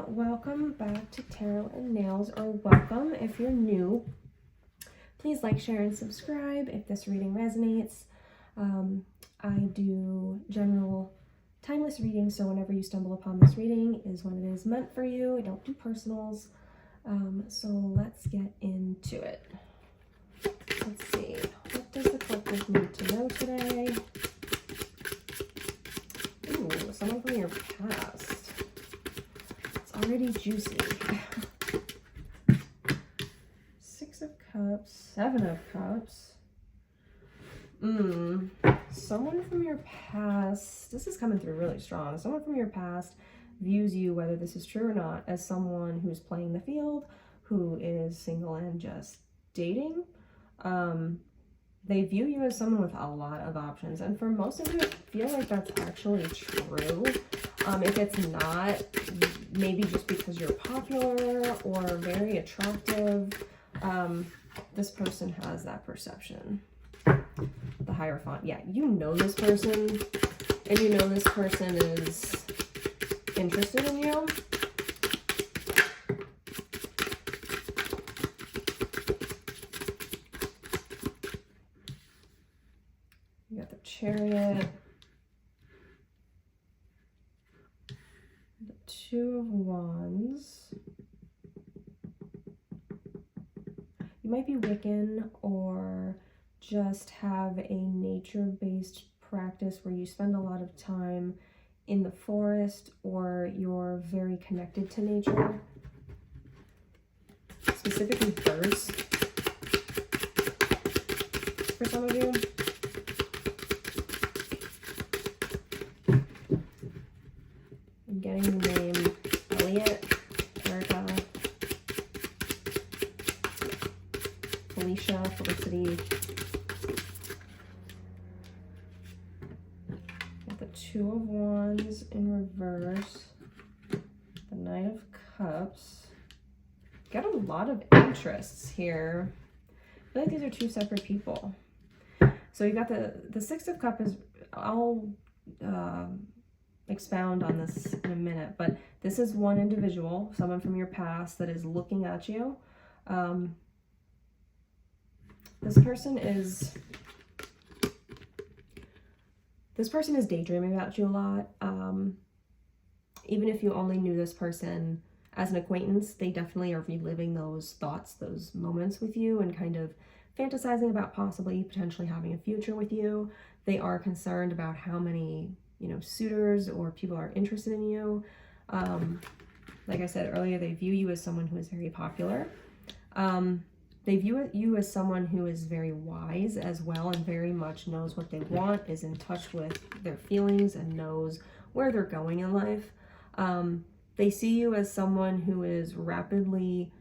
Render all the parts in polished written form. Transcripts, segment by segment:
welcome back to Tarot and Nails, or welcome if you're new. Please like, share, and subscribe if this reading resonates. I do general timeless readings, so whenever you stumble upon this reading is when it is meant for you. I don't do personals. So let's get into it. Let's see. What does the collective need to know today? Ooh, someone from your past. It's already juicy. 6 of Cups, 7 of Cups. Someone from your past, this is coming through really strong. Someone from your past views you, whether this is true or not, as someone who's playing the field, who is single and just dating. They view you as someone with a lot of options, and for most of you, I feel like that's actually true. If it's not, maybe just because you're popular or very attractive, this person has that perception. The Hierophant. Yeah, you know this person, and you know this person is interested in you. You got the Chariot, the 2 of Wands. You might be Wiccan or just have a nature-based practice where you spend a lot of time in the forest, or you're very connected to nature, specifically birds for some of you. I'm getting the name Elliot, Erica, Felicia, Felicity. The 2 of Wands in reverse, the Knight of Cups. Got a lot of interests here. I feel like these are 2 separate people. So you got the 6 of Cups. Is I'll expound on this in a minute, but this is one individual, someone from your past that is looking at you. This person is daydreaming about you a lot. Even if you only knew this person as an acquaintance, they definitely are reliving those thoughts, those moments with you, and kind of fantasizing about possibly potentially having a future with you. They are concerned about how many, suitors or people are interested in you. Like I said earlier, they view you as someone who is very popular. They view you as someone who is very wise as well, and very much knows what they want, is in touch with their feelings, and knows where they're going in life. They see you as someone who is rapidly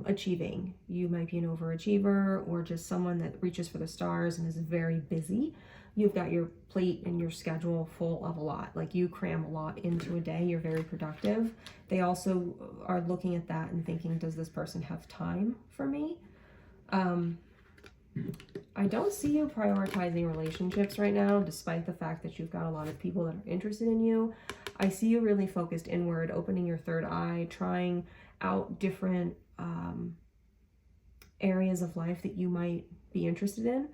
achieving. You might be an overachiever, or just someone that reaches for the stars and is very busy. You've got your plate and your schedule full of a lot. Like, you cram a lot into a day. You're very productive. They also are looking at that and thinking, does this person have time for me? I don't see you prioritizing relationships right now, despite the fact that you've got a lot of people that are interested in you. I see you really focused inward, opening your third eye, trying out different areas of life that you might be interested in.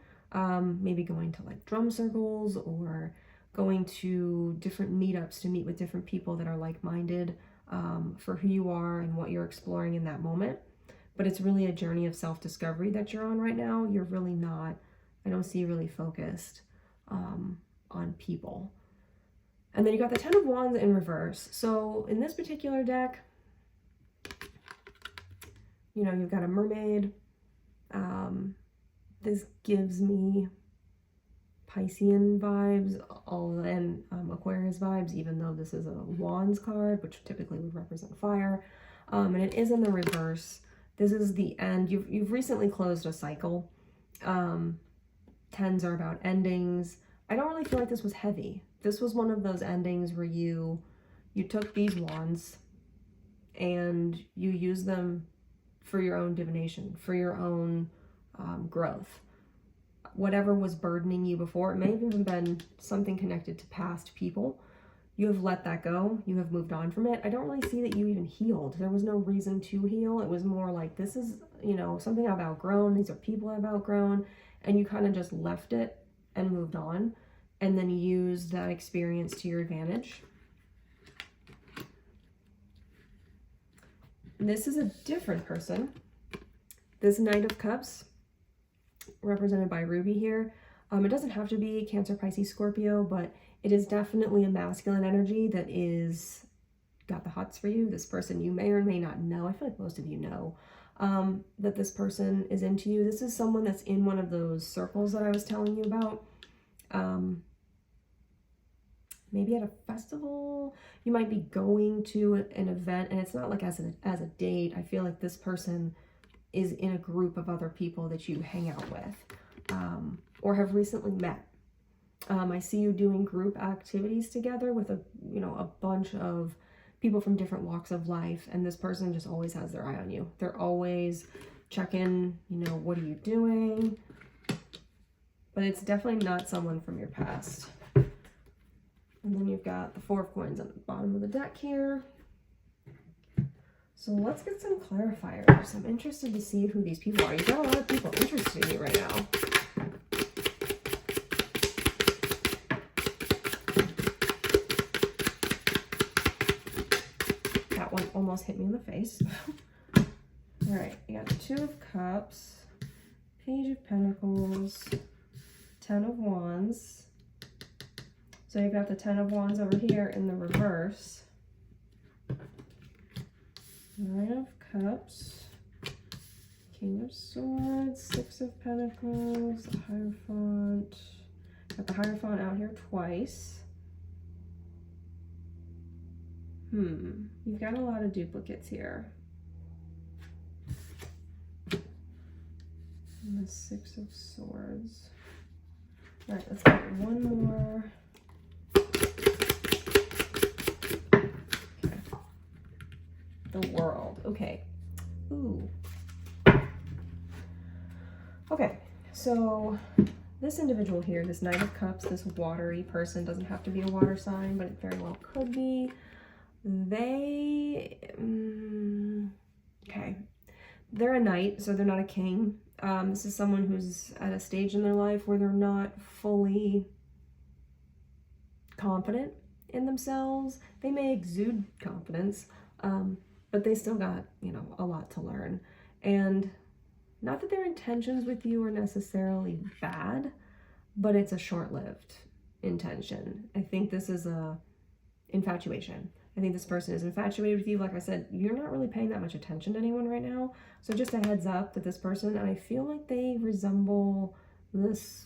Maybe going to like drum circles, or going to different meetups to meet with different people that are like-minded for who you are and what you're exploring in that moment. But it's really a journey of self-discovery that you're on right now. You're really not, I don't see you really focused on people. And then you got the 10 of Wands in reverse. So in this particular deck, you've got a mermaid. This gives me Piscean vibes, and Aquarius vibes, even though this is a Wands card, which typically would represent fire. And it is in the reverse. This is the end. You've recently closed a cycle. 10s are about endings. I don't really feel like this was heavy. This was one of those endings where you took these wands and you used them for your own divination, for your own growth. Whatever was burdening you before, it may have even been something connected to past people. You have let that go. You have moved on from it. I don't really see that you even healed. There was no reason to heal. It was more like, this is, you know, something I've outgrown. These are people I've outgrown. And you kind of just left it and moved on. And then used that experience to your advantage. This is a different person. This Knight of Cups, represented by Ruby here. It doesn't have to be Cancer, Pisces, Scorpio, but it is definitely a masculine energy that is got the hots for you. This person you may or may not know. I feel like most of you know that this person is into you. This is someone that's in one of those circles that I was telling you about. Maybe at a festival. You might be going to an event, and it's not like as a date. I feel like this person is in a group of other people that you hang out with, or have recently met. I see you doing group activities together with a bunch of people from different walks of life, and this person just always has their eye on you. They're always checking, what are you doing? But it's definitely not someone from your past. And then you've got the Four of Coins on the bottom of the deck here. So let's get some clarifiers. I'm interested to see who these people are. You've got a lot of people interested in you right now. That one almost hit me in the face. All right, you got the Two of Cups, Page of Pentacles, Ten of Wands. So you've got the Ten of Wands over here in the reverse. Nine of Cups, King of Swords, Six of Pentacles, the Hierophant. Got the Hierophant out here twice. You've got a lot of duplicates here. And the Six of Swords. All right, let's get one more. The World. Okay. Ooh. Okay. So this individual here, this Knight of Cups, this watery person, doesn't have to be a water sign, but it very well could be. They, okay. They're a knight, so they're not a king. This is someone who's at a stage in their life where they're not fully confident in themselves. They may exude confidence, but they still got, a lot to learn. And not that their intentions with you are necessarily bad, but it's a short-lived intention. I think this is a infatuation. I think this person is infatuated with you. Like I said, you're not really paying that much attention to anyone right now. So just a heads up that this person, and I feel like they resemble this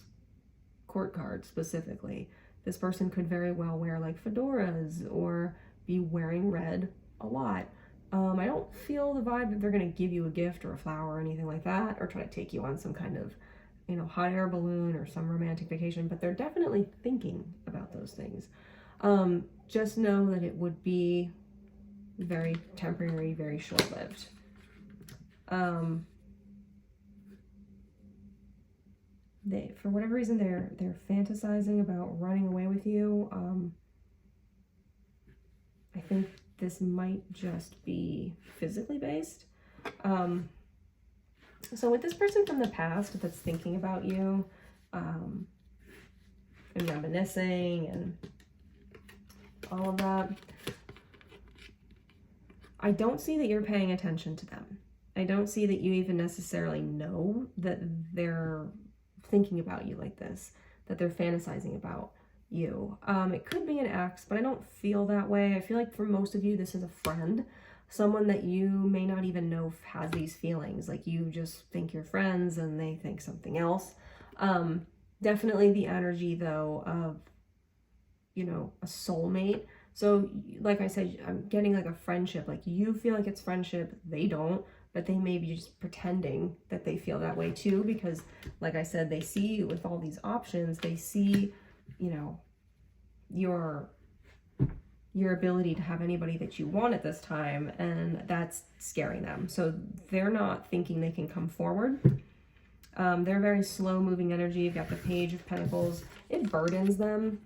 court card specifically. This person could very well wear like fedoras or be wearing red a lot. I don't feel the vibe that they're going to give you a gift or a flower or anything like that, or try to take you on some kind of, hot air balloon or some romantic vacation, but they're definitely thinking about those things. Just know that it would be very temporary, very short-lived. For whatever reason, they're fantasizing about running away with you. I think this might just be physically based. So with this person from the past that's thinking about you, and reminiscing and all of that, I don't see that you're paying attention to them. I don't see that you even necessarily know that they're thinking about you like this, that they're fantasizing about you. It could be an ex, but I don't feel that way. I feel like for most of you, this is a friend, someone that you may not even know has these feelings. Like you just think you're friends and they think something else. Definitely the energy though of, a soulmate. So like I said, I'm getting like a friendship, like you feel like it's friendship, they don't, but they may be just pretending that they feel that way too, because like I said, they see you with all these options. They see, your ability to have anybody that you want at this time, and that's scaring them. So they're not thinking they can come forward. They're very slow moving energy. You've got the Page of Pentacles. It burdens them.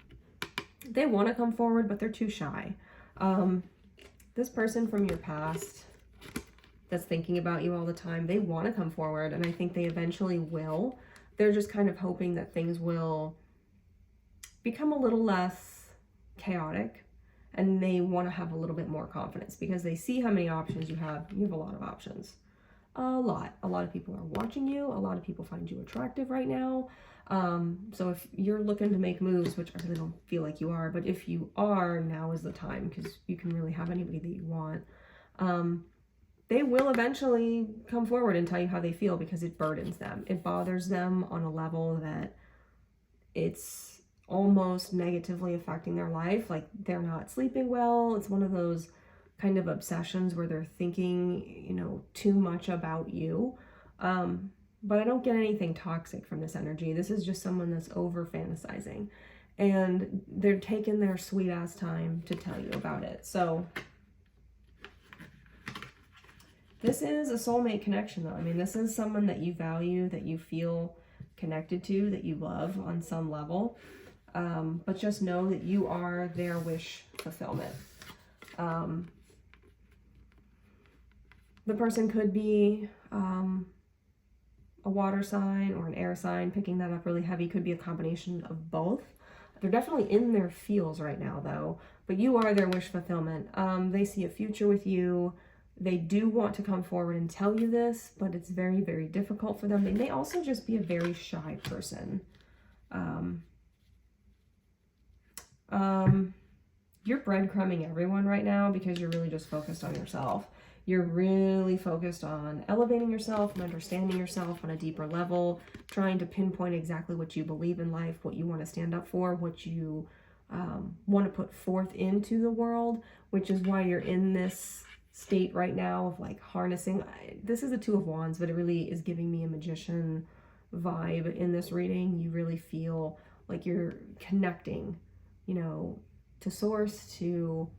They want to come forward, but they're too shy. This person from your past that's thinking about you all the time, they want to come forward, and I think they eventually will. They're just kind of hoping that things will become a little less chaotic, and they want to have a little bit more confidence because they see how many options you have. You have a lot of options. A lot of people are watching you. A lot of people find you attractive right now. So if you're looking to make moves, which I really don't feel like you are, but if you are, now is the time, because you can really have anybody that you want. They will eventually come forward and tell you how they feel, because it burdens them. It bothers them on a level that it's almost negatively affecting their life. Like, they're not sleeping well. It's one of those kind of obsessions where they're thinking, you know, too much about you. But I don't get anything toxic from this energy. This is just someone that's over fantasizing, and they're taking their sweet ass time to tell you about it. So this is a soulmate connection, though. I mean, this is someone that you value, that you feel connected to, that you love on some level. But just know that you are their wish fulfillment. The person could be a water sign or an air sign. Picking that up really heavy. Could be a combination of both. They're definitely in their feels right now, though. But you are their wish fulfillment. They see a future with you. They do want to come forward and tell you this, but it's very, very difficult for them. They may also just be a very shy person. You're breadcrumbing everyone right now because you're really just focused on yourself. You're really focused on elevating yourself and understanding yourself on a deeper level, trying to pinpoint exactly what you believe in life, what you want to stand up for, what you want to put forth into the world, which is why you're in this state right now of like harnessing. This is a Two of Wands, but it really is giving me a magician vibe in this reading. You really feel like you're connecting, you know, to source, to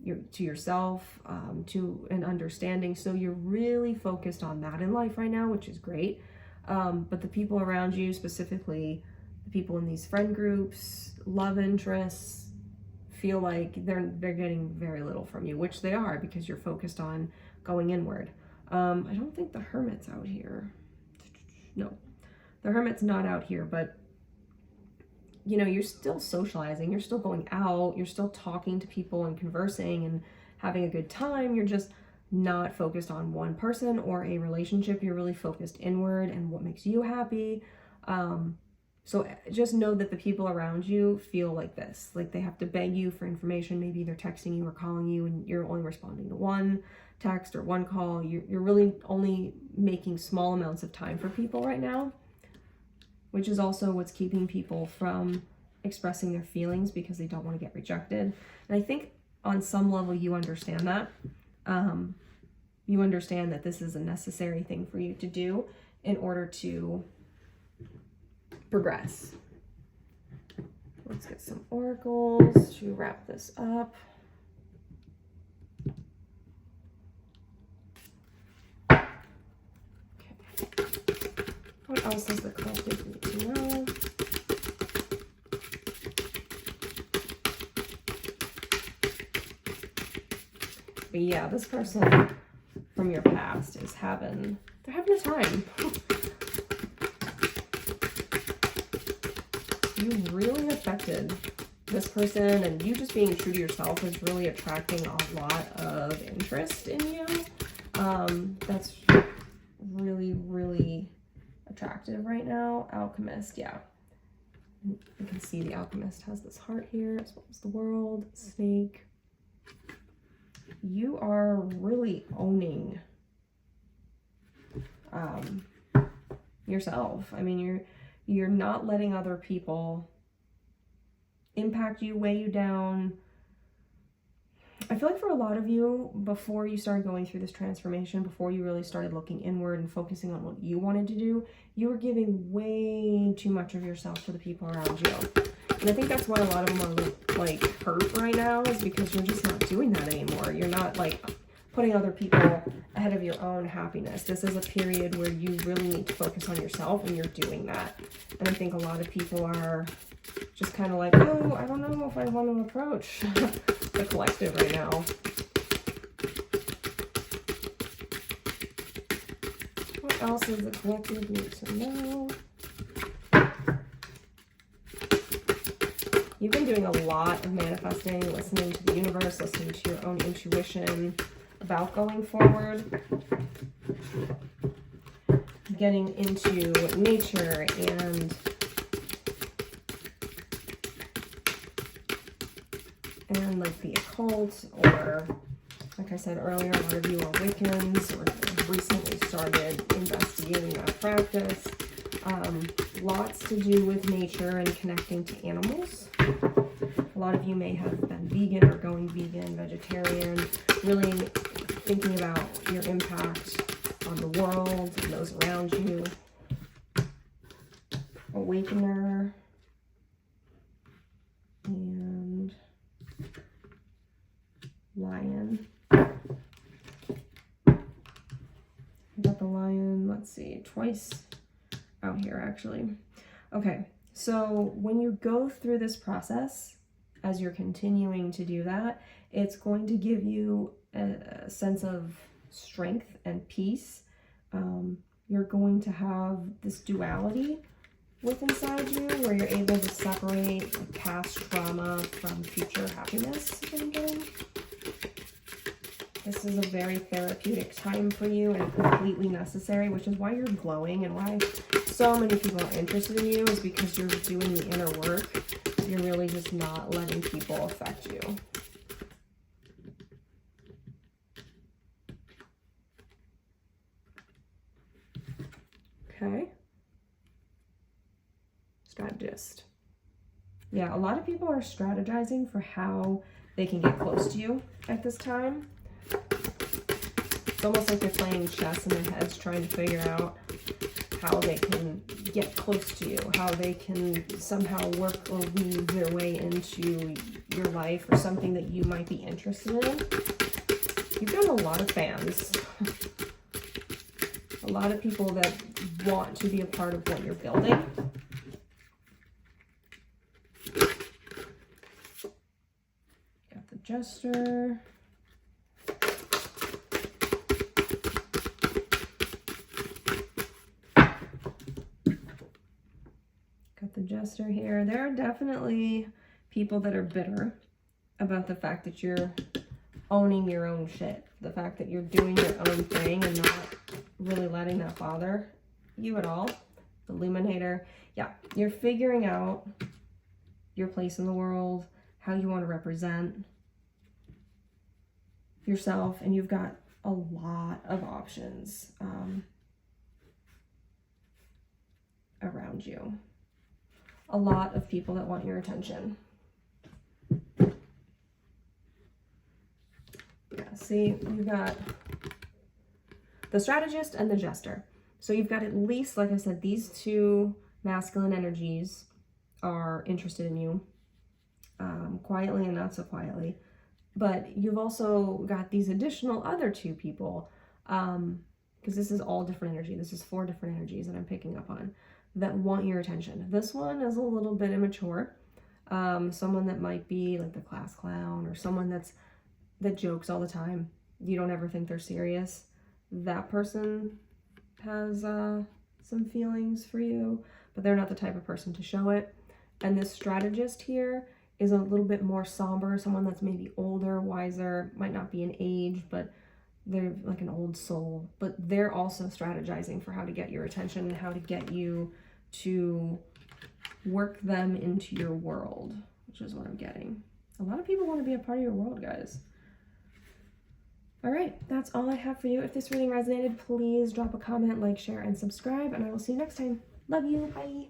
yourself, to an understanding. So you're really focused on that in life right now, which is great. But the people around you, specifically the people in these friend groups, love interests, feel like they're getting very little from you, which they are, because you're focused on going inward. I don't think the Hermit's out here. No, the Hermit's not out here, but you know, you're still socializing, you're still going out, you're still talking to people and conversing and having a good time. You're just not focused on one person or a relationship. You're really focused inward and what makes you happy. So just know that the people around you feel like this, like they have to beg you for information. Maybe they're texting you or calling you and you're only responding to one text or one call. You're really only making small amounts of time for people right now, which is also what's keeping people from expressing their feelings, because they don't want to get rejected. And I think on some level you understand that. You understand that this is a necessary thing for you to do in order to progress. Let's get some oracles to wrap this up. Okay. What else does the collective need to know? But yeah, this person from your past is having a time. You really affected this person, and you just being true to yourself is really attracting a lot of interest in you. That's really, really attractive right now. Alchemist, yeah. You can see the Alchemist has this heart here, as well as the World, Snake. You are really owning yourself. I mean, you're not letting other people impact you, weigh you down. I feel like for a lot of you, before you started going through this transformation, before you really started looking inward and focusing on what you wanted to do, you were giving way too much of yourself to the people around you. And I think that's why a lot of them are like hurt right now, is because you're just not doing that anymore. You're not like putting other people ahead of your own happiness. This is a period where you really need to focus on yourself, and you're doing that. And I think a lot of people are just kind of like, oh, I don't know if I want to approach the collective right now. What else does the collective need to know? You've been doing a lot of manifesting, listening to the universe, listening to your own intuition about going forward, getting into nature and like the occult, or like I said earlier, a lot of you are Wiccans or have recently started investigating that practice. Lots to do with nature and connecting to animals. A lot of you may have been vegan or going vegan, vegetarian, really thinking about your impact on the world and those around you. Awakener. And Lion. Got the Lion, let's see, twice out here actually. Okay, so when you go through this process, as you're continuing to do that, it's going to give you a sense of strength and peace. You're going to have this duality within inside you where you're able to separate like, past trauma from future happiness that I'm getting. This is a very therapeutic time for you and completely necessary, which is why you're glowing and why so many people are interested in you, is because you're doing the inner work. You're really just not letting people affect you. Okay. Strategist. Yeah, a lot of people are strategizing for how they can get close to you at this time. It's almost like they're playing chess in their heads, trying to figure out how they can get close to you, how they can somehow work or weave their way into your life or something that you might be interested in. You've got a lot of fans. A lot of people that want to be a part of what you're building. Got the Jester. Got the Jester here. There are definitely people that are bitter about the fact that you're owning your own shit. The fact that you're doing your own thing and not really letting that bother you at all. The Illuminator. Yeah, you're figuring out your place in the world, how you want to represent yourself, and you've got a lot of options around you. A lot of people that want your attention. Yeah, see, you've got the Strategist and the Jester. So you've got at least, like I said, these two masculine energies are interested in you, quietly and not so quietly. But you've also got these additional other two people, because this is all different energy. This is 4 different energies that I'm picking up on that want your attention. This one is a little bit immature. Someone that might be like the class clown, or someone that jokes all the time. You don't ever think they're serious. That person has some feelings for you, but they're not the type of person to show it. And this Strategist here is a little bit more somber, someone that's maybe older, wiser, might not be an age, but they're like an old soul. But they're also strategizing for how to get your attention and how to get you to work them into your world, which is what I'm getting. A lot of people want to be a part of your world, guys. All right, that's all I have for you. If this reading resonated, please drop a comment, like, share, and subscribe, and I will see you next time. Love you. Bye.